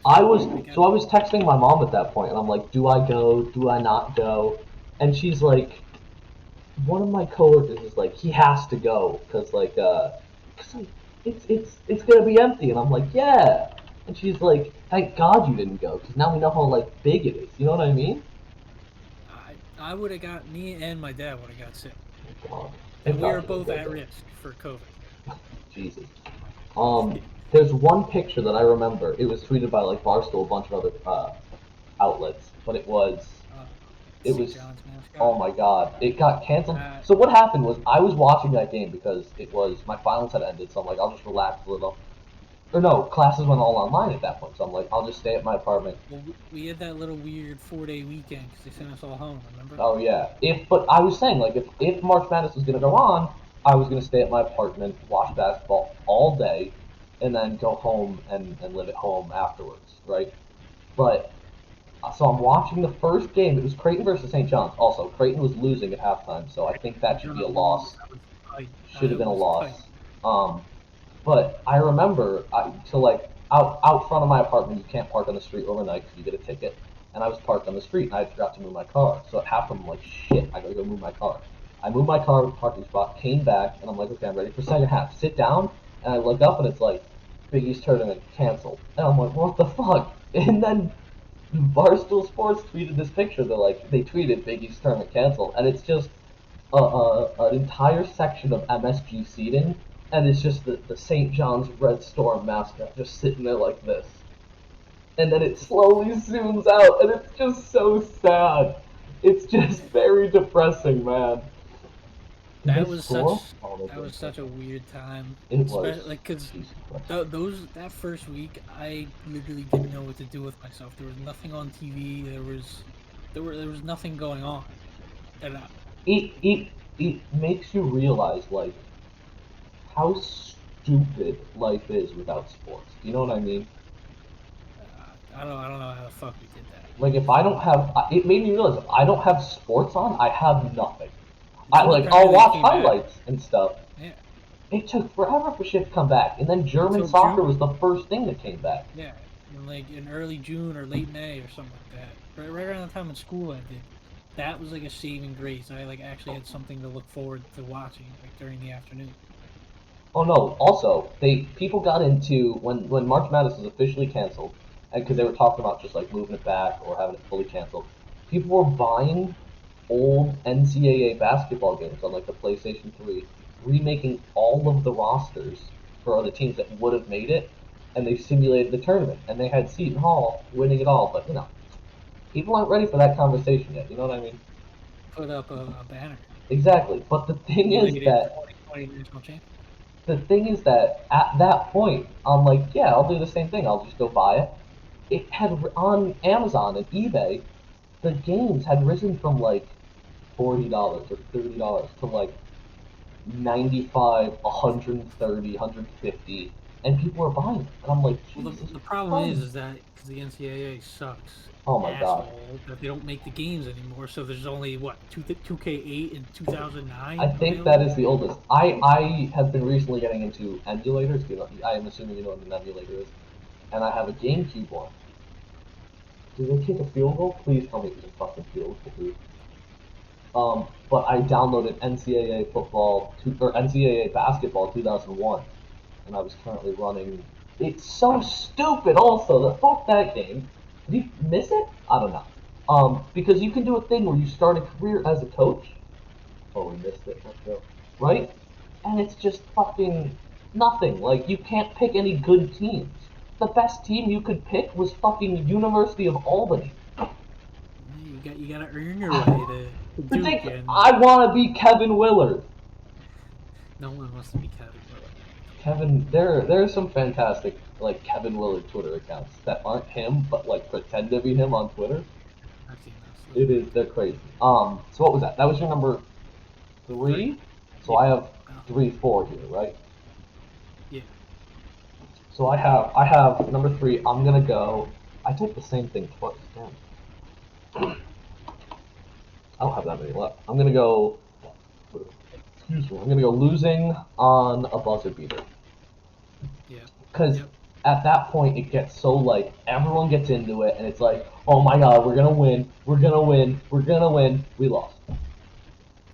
I was texting my mom at that point, and I'm like, "Do I go? Do I not go?" And she's like, one of my coworkers is like, "He has to go because it's gonna be empty," and I'm like, "Yeah." And she's like, "Thank God you didn't go because now we know how like big it is." You know what I mean? I would have got, me and my dad would have got sick. God. And we God were you both didn't at go. risk for COVID. Jesus. There's one picture that I remember. It was tweeted by like Barstool, a bunch of other outlets, but it was St. was John's mascot. oh my god, it got canceled. Uh, So what happened was I was watching that game because it was my finals had ended, so I'm like I'll just relax a little. Or no, classes went all online at that point, so I'm like I'll just stay at my apartment. Well, we had that little weird 4-day weekend because they sent us all home. Remember? Oh yeah, but I was saying like if March Madness was gonna go on, I was gonna stay at my apartment, watch basketball all day, and then go home and live at home afterwards, right? But so I'm watching the first game. It was Creighton versus St. John's. Also, Creighton was losing at halftime, so I think that should be a loss. Should have been a loss. But I remember, out front of my apartment, you can't park on the street overnight because you get a ticket. And I was parked on the street, and I forgot to move my car. So at halftime, I'm like, shit, I gotta go move my car. I moved my car to the parking spot, came back, and I'm like, okay, I'm ready for second half. Sit down, and I look up, and it's like, Big East tournament canceled. And I'm like, what the fuck? And then Barstool Sports tweeted this picture. They tweeted Big East tournament canceled, and it's just an entire section of MSG seating, and it's just the St. John's Red Storm mascot just sitting there like this. And then it slowly zooms out, and it's just so sad. It's just very depressing, man. That was such a weird time. It was. Like, because that first week, I literally didn't know what to do with myself. There was nothing on TV. There was nothing going on. And it makes you realize like how stupid life is without sports. You know what I mean? I don't know how the fuck we did that. Like if I don't have, it made me realize if I don't have sports on, I have nothing. I'll watch highlights and stuff. Yeah. It took forever for shit to come back, and then German soccer was the first thing that came back. Yeah, in early June or late May or something like that. Right around the time when school ended. That was like a saving grace. I actually had something to look forward to watching during the afternoon. Oh no! Also, people got into when March Madness was officially canceled, and because they were talking about just like moving it back or having it fully canceled, people were buying old NCAA basketball games on like the PlayStation 3, remaking all of the rosters for other teams that would have made it, and they simulated the tournament, and they had Seton Hall winning it all. But people aren't ready for that conversation yet. You know what I mean? Put up a banner. Exactly. But the thing is that. 2020 national champion. The thing is that at that point, I'm like, yeah, I'll do the same thing. I'll just go buy it. It had on Amazon and eBay, the games had risen from like $40 or $30 to like $95, $130, $150. and people are buying it. And I'm like, Well, Jesus the problem Christ. is that because the NCAA sucks, Oh my God. asshole, that they don't make the games anymore. So there's only what 2K8 in 2009 I think that available. is the oldest. I have been recently getting into emulators. You know, I am assuming you know what an emulator is. And I have a GameCube one. Did they kick a field goal? Please tell me it was a fucking field goal, dude. But I downloaded NCAA football or NCAA basketball 2001, and I was currently running. It's so stupid. Also, the fuck that game. Did you miss it? I don't know. Because you can do a thing where you start a career as a coach. Oh, we missed it. Let's go. Right? And it's just fucking nothing. Like you can't pick any good teams. The best team you could pick was fucking University of Albany. You gotta earn your way to Duke, Ridiculous. and I want to be Kevin Willard. no one wants to be Kevin Willard. Kevin, there are some fantastic like Kevin Willard Twitter accounts that aren't him, but like pretend to be him on Twitter. I've seen those. They're crazy. So what was that? That was your number 3. So Yeah. I have 3, 4 here, right? Yeah. So I have number 3. I'm gonna go. I typed the same thing twice. Damn. I don't have that many left. I'm gonna go. Excuse me. I'm gonna go losing on a buzzer beater. Yeah. Because Yep. at that point it gets so like everyone gets into it and it's like, oh my god, we're gonna win, we're gonna win, we're gonna win. We lost.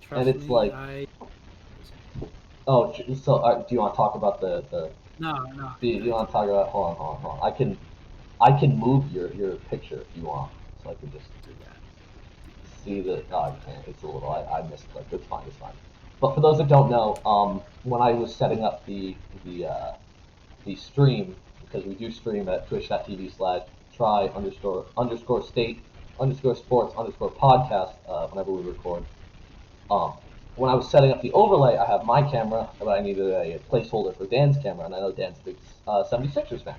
Trust And it's me, like, oh, so do you want to talk about no. do you want to talk about? Hold on. I can move your picture if you want, so I can just do that. see the. Oh, I can't. It's a little. I missed. Like it's fine. But for those that don't know, when I was setting up the stream, because we do stream at twitch.tv/try_state_sports_podcast whenever we record. When I was setting up the overlay, I have my camera, but I needed a placeholder for Dan's camera, and I know Dan's a big 76ers fan.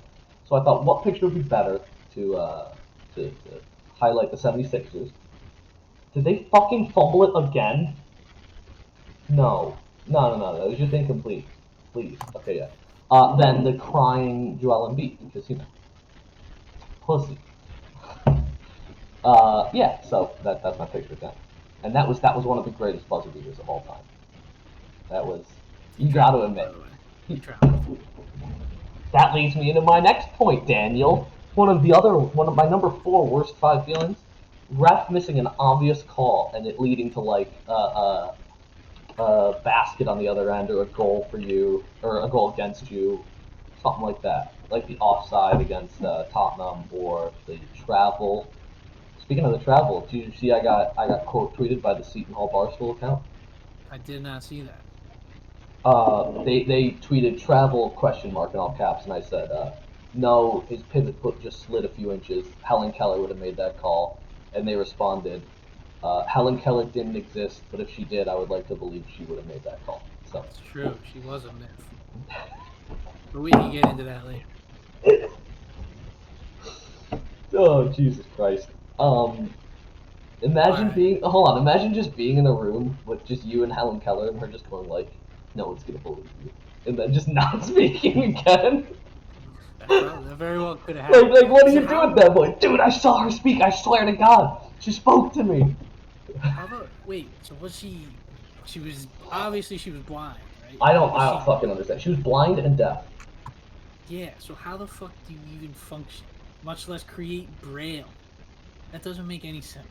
So I thought, what picture would be better to highlight the 76ers? Did they fucking fumble it again? No. It was just incomplete. Please. Okay, yeah. Then the crying Joel Embiid, because, you know, pussy. Yeah, so that's my picture then. And that was one of the greatest buzzer beaters of all time. That was, you gotta admit. That leads me into my next point, Daniel. One of my number 4 worst 5 feelings. Ref missing an obvious call and it leading to like a basket on the other end or a goal for you or a goal against you, something like that. Like the offside against Tottenham or the travel. Speaking of the travel, did you see I got quote tweeted by the Seton Hall Barstool account? I did not see that. They tweeted travel ? In all caps, and I said, no, his pivot foot just slid a few inches. Helen Keller would have made that call, and they responded, Helen Keller didn't exist, but if she did, I would like to believe she would have made that call. So it's true, she was a myth. But we can get into that later. Oh Jesus Christ! Imagine just being in a room with just you and Helen Keller, and her just going like, no one's gonna believe you, and then just not speaking again. That very well could have happened. Like, what do you do at that point? Dude, I saw her speak. I swear to God, she spoke to me. Wait, so was she? She was obviously she was blind, right? I don't fucking understand. She was blind and deaf. Yeah. So how the fuck do you even function? Much less create Braille. That doesn't make any sense.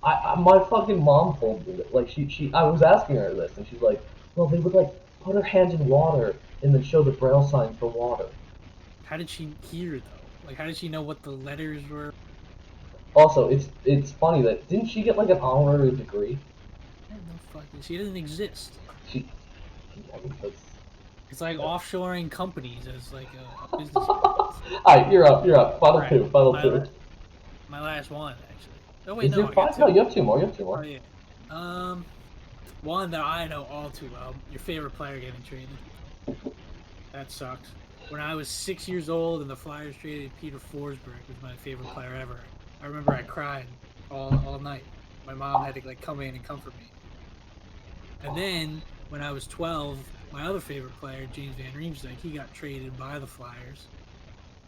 My fucking mom told me that. Like I was asking her this, and she's like, well, they would like put her hands in water and then show the Braille sign for water. How did she hear though? Like, how did she know what the letters were? Also, it's funny that didn't she get like an honorary degree? No fucking. She doesn't exist. It's like offshoring companies as like a business. Alright, you're up. Final two. My last one, actually. Oh wait, no, you have 2 more. Oh yeah. One that I know all too well. Your favorite player getting traded. That sucks. When I was 6 years old and the Flyers traded Peter Forsberg, was my favorite player ever. I remember I cried all night. My mom had to like come in and comfort me. And then when I was 12 my other favorite player, James Van Riemsdyk, he got traded by the Flyers.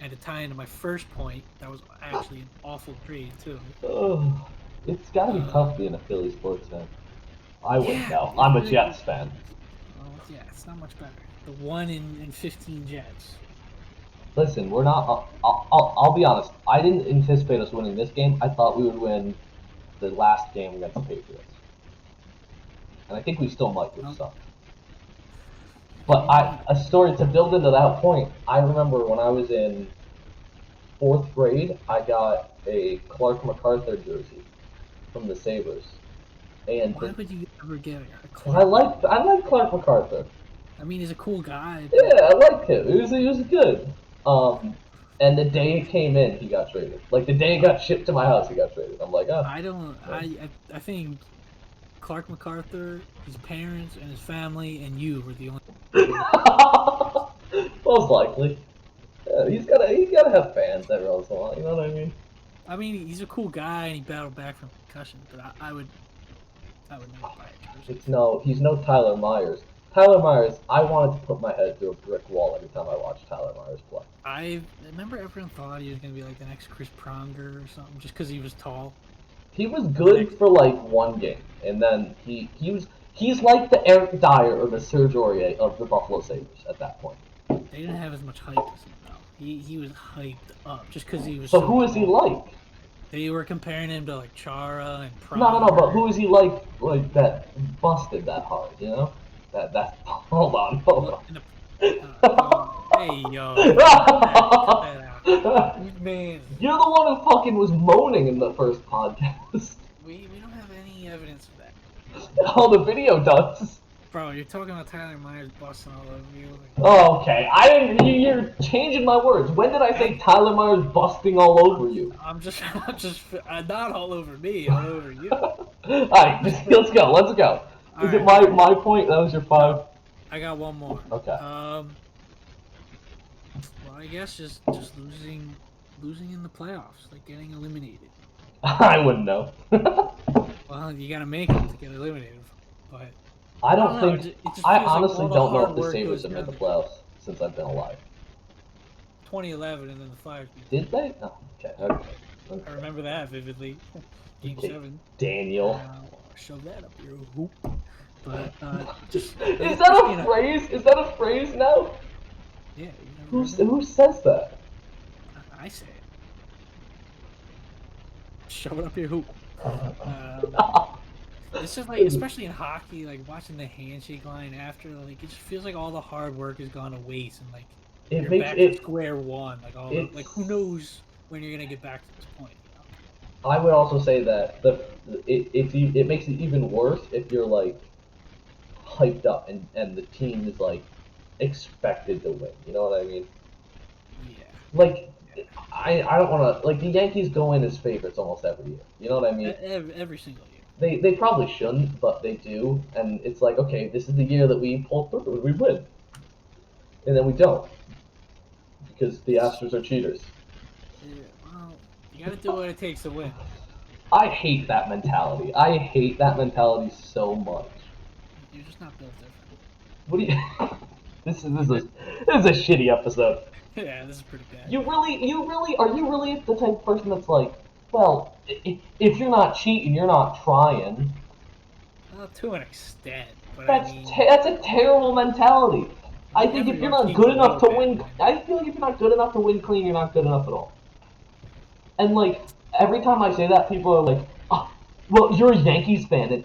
And to tie into my first point, that was actually an awful trade too. Oh, it's gotta be tough being a Philly sports fan. I wouldn't know. I'm a Jets fan. Well, yeah, it's not much better. The 1 in 15 Jets. Listen, we're not. I'll be honest. I didn't anticipate us winning this game. I thought we would win the last game against the Patriots, and I think we still might do some. But a story to build into that point. I remember when I was in 4th grade, I got a Clark MacArthur jersey from the Sabres. And why would you ever get a Clark? I like Clark MacArthur. I mean, he's a cool guy. But... yeah, I liked him. He was good. And the day it came in, he got traded. Like the day it got shipped to my house, he got traded. I'm like, oh. I think Clark MacArthur, his parents, and his family, and you were the only. Most likely. Yeah, he's gotta have fans every once in a while. You know what I mean? I mean, he's a cool guy, and he battled back from concussion. But I would never buy a jersey. He's no Tyler Myers. Tyler Myers, I wanted to put my head through a brick wall every time I watched Tyler Myers play. I remember everyone thought he was gonna be like the next Chris Pronger or something, just because he was tall. He was good for like 1 game, and then he's like the Eric Dyer or the Serge Aurier of the Buffalo Sabres at that point. They didn't have as much hype as him though. He was hyped up just because he was. So who is he like? They were comparing him to like Chara and Pronger. No, but who is he like that busted that hard? You know, that. Hold on. Hey yo. Cut that out. Man. You're the one who fucking was moaning in the first podcast. We don't have any evidence of that. Oh, the video does. Bro, you're talking about Tyler Myers busting all over you. Oh, okay. You're changing my words. When did I say Tyler Myers busting all over you? I'm just not all over me, all over you. Alright, let's go. Is it my point? That was your 5? I got one more. Okay. Well, I guess just losing in the playoffs, like getting eliminated. I wouldn't know. Well, you gotta make it to get eliminated, but I honestly don't know if the Sabres have made the playoffs since I've been alive. 2011, and then the Flyers. Did they? Oh, okay. I remember that vividly. Game 7. Daniel. Shove that up your hoop. But just is that a phrase? Is that a phrase now? Yeah. Who says that? I say it. Shove it up your hoop. It's just like, especially in hockey, like watching the handshake line after, like it just feels like all the hard work has gone to waste, and like you're back to square one. Like who knows when you're gonna get back to this point? You know? I would also say that it makes it even worse if you're like hyped up and the team is like expected to win. You know what I mean? Yeah. Like I don't want to, like, the Yankees go in as favorites almost every year. You know what I mean? Every single year. They probably shouldn't, but they do, and it's like, okay, this is the year that we pull through and we win, and then we don't because the Astros are cheaters. Yeah, well, you gotta do what it takes to win. I hate that mentality. I hate that mentality so much. You're just not built different. What do you? This is a shitty episode. Yeah, this is pretty bad. Are you really the type of person that's like, well, if you're not cheating, you're not trying? Well, to an extent, but that's a terrible mentality. I think if you're not good enough to win, I feel like if you're not good enough to win clean, you're not good enough at all. And like every time I say that, people are like, oh, well, you're a Yankees fan, and